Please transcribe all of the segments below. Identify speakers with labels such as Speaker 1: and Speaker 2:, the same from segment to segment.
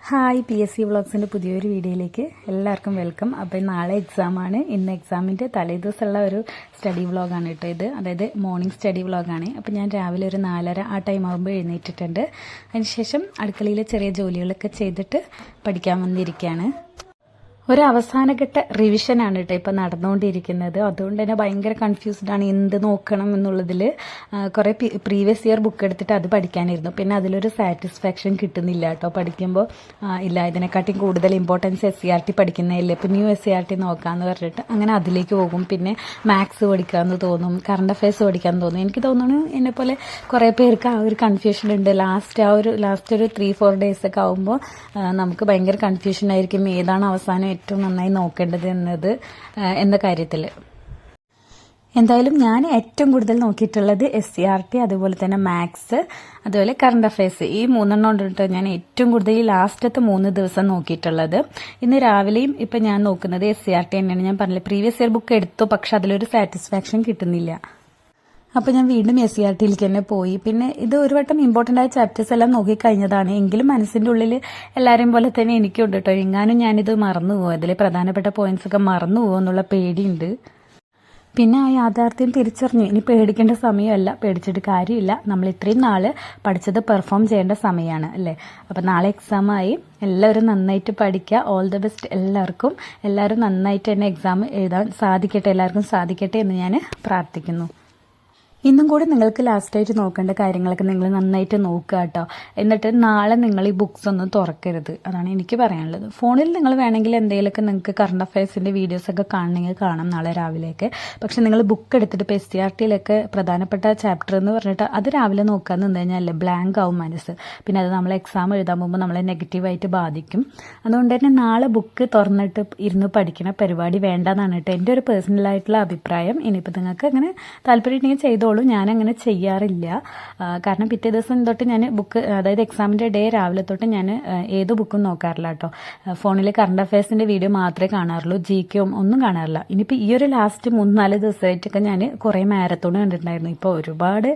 Speaker 1: Hi PSC വ്ളോഗ്സിൻ്റെ പുതിയൊരു വീഡിയോയിലേക്ക് എല്ലാവർക്കും വെൽക്കം. അപ്പോൾ നാളെ എക്സാമാണ്. ഇന്ന് എക്സാമിൻ്റെ തലേദിവസമുള്ള ഒരു സ്റ്റഡി വ്ളോഗാണ് കേട്ടോ ഇത്. അതായത് മോർണിംഗ് സ്റ്റഡി വ്ളോഗാണ്. അപ്പോൾ ഞാൻ രാവിലെ ഒരു 4:30 ആ ടൈം ആകുമ്പോൾ എഴുന്നേറ്റിട്ടുണ്ട്. അതിനുശേഷം അടുക്കളയിലെ ചെറിയ ജോലികളൊക്കെ ചെയ്തിട്ട് പഠിക്കാൻ വന്നിരിക്കുകയാണ്. ഒരു അവസാനഘട്ട റിവിഷനാണ് കേട്ടോ ഇപ്പം നടന്നുകൊണ്ടിരിക്കുന്നത്. അതുകൊണ്ട് തന്നെ ഭയങ്കര കൺഫ്യൂസ്ഡാണ് എന്ത് നോക്കണം എന്നുള്ളതിൽ. കുറേ പ്രീവിയസ് ഇയർ ബുക്ക് എടുത്തിട്ട് അത് പഠിക്കാനിരുന്നു. പിന്നെ അതിലൊരു സാറ്റിസ്ഫാക്ഷൻ കിട്ടുന്നില്ല കേട്ടോ പഠിക്കുമ്പോൾ. ഇല്ല, ഇതിനെക്കാട്ടിയും കൂടുതൽ ഇമ്പോർട്ടൻസ് SCERT പഠിക്കുന്നതല്ലേ, ഇപ്പം ന്യൂ SCERT നോക്കാമെന്ന് പറഞ്ഞിട്ട് അങ്ങനെ അതിലേക്ക് പോകും. പിന്നെ മാത്സ് പഠിക്കാമെന്ന് തോന്നും, കറണ്ട് അഫയേഴ്സ് പഠിക്കാമെന്ന് തോന്നും. എനിക്ക് തോന്നുന്നു എന്നെപ്പോലെ കുറേ പേർക്ക് ആ ഒരു കൺഫ്യൂഷൻ ഉണ്ട്. ലാസ്റ്റ് ഒരു 3-4 ഡേയ്സ് ഒക്കെ ആകുമ്പോൾ നമുക്ക് ഭയങ്കര കൺഫ്യൂഷൻ ആയിരിക്കും ഏതാണ് അവസാനം ഏറ്റവും നന്നായി നോക്കേണ്ടത് എന്ന കാര്യത്തിൽ. എന്തായാലും ഞാൻ ഏറ്റവും കൂടുതൽ നോക്കിയിട്ടുള്ളത് SCERT, അതുപോലെ തന്നെ മാത്സ്, അതുപോലെ കറണ്ട് അഫയേഴ്സ്. ഈ 3 കൊണ്ടിട്ട് ഞാൻ ഏറ്റവും കൂടുതൽ ഈ ലാസ്റ്റത്തെ 3 ദിവസം നോക്കിയിട്ടുള്ളത്. ഇന്ന് രാവിലെയും ഇപ്പം ഞാൻ നോക്കുന്നത് SCERT തന്നെയാണ്. ഞാൻ പറഞ്ഞില്ല, പ്രീവിയസ് ഇയർ ബുക്ക് എടുത്തു, പക്ഷെ അതിലൊരു സാറ്റിസ്ഫാക്ഷൻ കിട്ടുന്നില്ല. അപ്പോൾ ഞാൻ വീണ്ടും SCERTയിലേക്ക് തന്നെ പോയി. പിന്നെ ഇത് ഒരു വട്ടം ഇമ്പോർട്ടൻ്റ് ആയ ചാപ്റ്റേഴ്സ് എല്ലാം നോക്കിക്കഴിഞ്ഞതാണ്. എങ്കിലും മനസ്സിൻ്റെ ഉള്ളിൽ എല്ലാവരെയും പോലെ തന്നെ എനിക്കുണ്ട് കേട്ടോ, എങ്ങാനും ഞാനിത് മറന്നു പോകും, അതിലെ പ്രധാനപ്പെട്ട പോയിന്റ്സ് ഒക്കെ മറന്നു പോകും എന്നുള്ള പേടിയുണ്ട്. പിന്നെ ആ യാഥാർത്ഥ്യം തിരിച്ചറിഞ്ഞു. ഇനി പേടിക്കേണ്ട സമയമല്ല, പേടിച്ചിട്ട് കാര്യമില്ല. നമ്മൾ ഇത്രയും നാൾ പഠിച്ചത് പെർഫോം ചെയ്യേണ്ട സമയമാണ് അല്ലേ. അപ്പം നാളെ എക്സാമായി, എല്ലാവരും നന്നായിട്ട് പഠിക്കുക. ഓൾ ദ ബെസ്റ്റ് എല്ലാവർക്കും. എല്ലാവരും നന്നായിട്ട് തന്നെ എക്സാം എഴുതാൻ സാധിക്കട്ടെ, എല്ലാവർക്കും സാധിക്കട്ടെ എന്ന് ഞാൻ പ്രാർത്ഥിക്കുന്നു. ഇന്നും കൂടി നിങ്ങൾക്ക് ലാസ്റ്റായിട്ട് നോക്കേണ്ട കാര്യങ്ങളൊക്കെ നിങ്ങൾ നന്നായിട്ട് നോക്കുക കേട്ടോ. എന്നിട്ട് നാളെ നിങ്ങൾ ഈ ബുക്സ് ഒന്നും തുറക്കരുത്, അതാണ് എനിക്ക് പറയാനുള്ളത്. ഫോണിൽ നിങ്ങൾ വേണമെങ്കിൽ എന്തെങ്കിലുമൊക്കെ നിങ്ങൾക്ക് കറണ്ട് അഫയേഴ്സിൻ്റെ വീഡിയോസൊക്കെ കാണണമെങ്കിൽ കാണാം നാളെ രാവിലെയൊക്കെ. പക്ഷെ നിങ്ങൾ ബുക്ക് എടുത്തിട്ട് ഇപ്പോൾ SCERTയിലൊക്കെ പ്രധാനപ്പെട്ട ചാപ്റ്റർ എന്ന് പറഞ്ഞിട്ട് അത് രാവിലെ നോക്കാൻ നിന്ന് കഴിഞ്ഞാൽ ബ്ലാങ്ക് ആവും മനസ്സ്. പിന്നെ അത് നമ്മൾ എക്സാം എഴുതാൻ പോകുമ്പോൾ നമ്മളെ നെഗറ്റീവായിട്ട് ബാധിക്കും. അതുകൊണ്ട് തന്നെ നാളെ ബുക്ക് തുറന്നിട്ട് ഇരുന്ന് പഠിക്കണ പരിപാടി വേണ്ടെന്നാണ് കേട്ടോ എൻ്റെ ഒരു പേഴ്സണലായിട്ടുള്ള അഭിപ്രായം. ഇനിയിപ്പോൾ നിങ്ങൾക്ക് അങ്ങനെ താല്പര്യം ഉണ്ടെങ്കിൽ ചെയ്തോളൂ. ഞാനങ്ങനെ ചെയ്യാറില്ല. കാരണം പിറ്റേ ദിവസം തൊട്ട് ഞാൻ ബുക്ക്, അതായത് എക്സാമിൻ്റെ ഡേ രാവിലെ തൊട്ട് ഞാൻ ഏത് ബുക്കും നോക്കാറില്ല കേട്ടോ. ഫോണിൽ കറണ്ട് അഫയേഴ്സിൻ്റെ വീഡിയോ മാത്രമേ കാണാറുള്ളൂ, GK ഒന്നും കാണാറില്ല. ഇനിയിപ്പോൾ ഈ ഒരു ലാസ്റ്റ് 3-4 ദിവസമായിട്ടൊക്കെ ഞാൻ കുറേ മാരത്തോൺ കണ്ടിട്ടുണ്ടായിരുന്നു. ഇപ്പോൾ ഒരുപാട്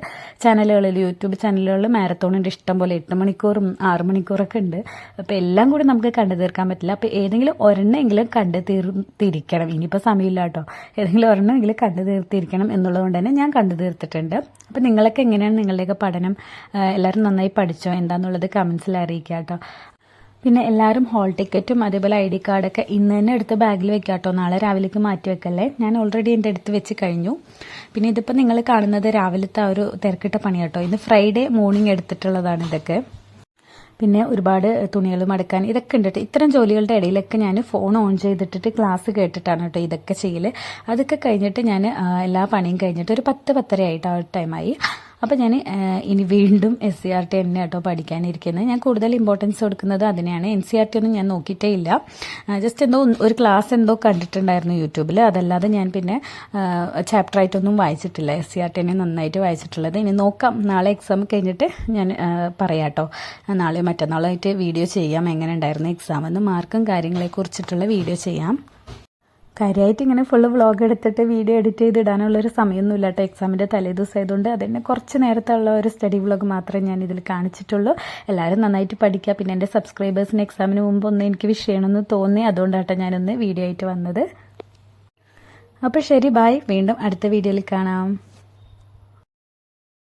Speaker 1: ചാനലുകളിൽ, യൂട്യൂബ് ചാനലുകളിൽ മാരത്തോണിൻ്റെ ഇഷ്ടം പോലെ 8 മണിക്കൂറും 6 മണിക്കൂറൊക്കെ ഉണ്ട്. അപ്പോൾ എല്ലാം കൂടി നമുക്ക് കണ്ടു തീർക്കാൻ പറ്റില്ല. അപ്പോൾ ഏതെങ്കിലും ഒരെണ്ണമെങ്കിലും കണ്ടു തീർത്തിരിക്കണം. ഇനിയിപ്പോൾ സമയമില്ല കേട്ടോ, ഏതെങ്കിലും ഒരെണ്ണമെങ്കിലും കണ്ടു തീർത്തിരിക്കണം എന്നുള്ളതുകൊണ്ട് തന്നെ ഞാൻ കണ്ടു തീർത്തിട്ടുണ്ട്. അപ്പം നിങ്ങളൊക്കെ എങ്ങനെയാണ് നിങ്ങളുടെയൊക്കെ പഠനം? എല്ലാവരും നന്നായി പഠിച്ചോ എന്താണെന്നുള്ളത് കമൻസിൽ അറിയിക്കുക കേട്ടോ. പിന്നെ എല്ലാവരും ഹോൾ ടിക്കറ്റും അതേപോലെ ID കാർഡൊക്കെ ഇന്ന് തന്നെ എടുത്ത് ബാഗിൽ വെക്കുക കേട്ടോ, നാളെ രാവിലേക്ക് മാറ്റി വെക്കല്ലേ. ഞാൻ ഓൾറെഡി എൻ്റെ അടുത്ത് വെച്ച് കഴിഞ്ഞു. പിന്നെ ഇതിപ്പോൾ നിങ്ങൾ കാണുന്നത് രാവിലത്തെ ആ ഒരു തിരക്കിട്ട പണി കേട്ടോ. ഇന്ന് ഫ്രൈഡേ മോർണിംഗ് എടുത്തിട്ടുള്ളതാണ് ഇതൊക്കെ. പിന്നെ ഒരുപാട് തുണികൾ മടക്കാൻ ഇതൊക്കെ ഉണ്ട് കേട്ടോ. ഇത്തരം ജോലികളുടെ ഇടയിലൊക്കെ ഞാൻ ഫോൺ ഓൺ ചെയ്തിട്ടിട്ട് ക്ലാസ് കേട്ടിട്ടാണ് കേട്ടോ ഇതൊക്കെ ചെയ്യൽ. അതൊക്കെ കഴിഞ്ഞിട്ട് ഞാൻ എല്ലാ പണിയും കഴിഞ്ഞിട്ട് ഒരു 10-10:30 ആയിട്ട് ആ ഒരു ടൈമായി. അപ്പോൾ ഞാൻ ഇനി വീണ്ടും SCERT തന്നെ കേട്ടോ പഠിക്കാനിരിക്കുന്നത്. ഞാൻ കൂടുതൽ ഇമ്പോർട്ടൻസ് കൊടുക്കുന്നത് അതിനെയാണ്. NCERT ഒന്നും ഞാൻ നോക്കിയിട്ടേ ഇല്ല. ജസ്റ്റ് എന്തോ ഒരു ക്ലാസ് എന്തോ കണ്ടിട്ടുണ്ടായിരുന്നു യൂട്യൂബിൽ. അതല്ലാതെ ഞാൻ പിന്നെ ചാപ്റ്ററായിട്ടൊന്നും വായിച്ചിട്ടില്ല. SCERT തന്നെ നന്നായിട്ട് വായിച്ചിട്ടുള്ളത്. ഇനി നോക്കാം, നാളെ എക്സാം കഴിഞ്ഞിട്ട് ഞാൻ പറയാം കേട്ടോ. നാളെ മറ്റന്നാളായിട്ട് വീഡിയോ ചെയ്യാം എങ്ങനെ ഉണ്ടായിരുന്നു എക്സാം എന്ന്, മാർക്കും കാര്യങ്ങളെക്കുറിച്ചിട്ടുള്ള വീഡിയോ ചെയ്യാം. കാര്യമായിട്ട് ഇങ്ങനെ ഫുള്ള് വ്ളോഗ് എടുത്തിട്ട് വീഡിയോ എഡിറ്റ് ചെയ്ത് ഇടാനുള്ളൊരു സമയമൊന്നുമില്ല കേട്ടോ. എക്സാമിൻ്റെ തലേദിവസം ആയതുകൊണ്ട് അതന്നെ കുറച്ച് നേരത്തുള്ള ഒരു സ്റ്റഡി വ്ളോഗ് മാത്രമേ ഞാൻ ഇതിൽ കാണിച്ചിട്ടുള്ളൂ. എല്ലാവരും നന്നായിട്ട് പഠിക്കുക. പിന്നെ എൻ്റെ സബ്സ്ക്രൈബേഴ്സിന് എക്സാമിന് മുമ്പ് ഒന്ന് എനിക്ക് വിഷ് ചെയ്യണമെന്ന് തോന്നി, അതുകൊണ്ടാട്ടോ ഞാനൊന്ന് വീഡിയോ ആയിട്ട് വന്നത്. അപ്പോൾ ശരി, ബൈ. വീണ്ടും അടുത്ത വീഡിയോയിൽ കാണാം.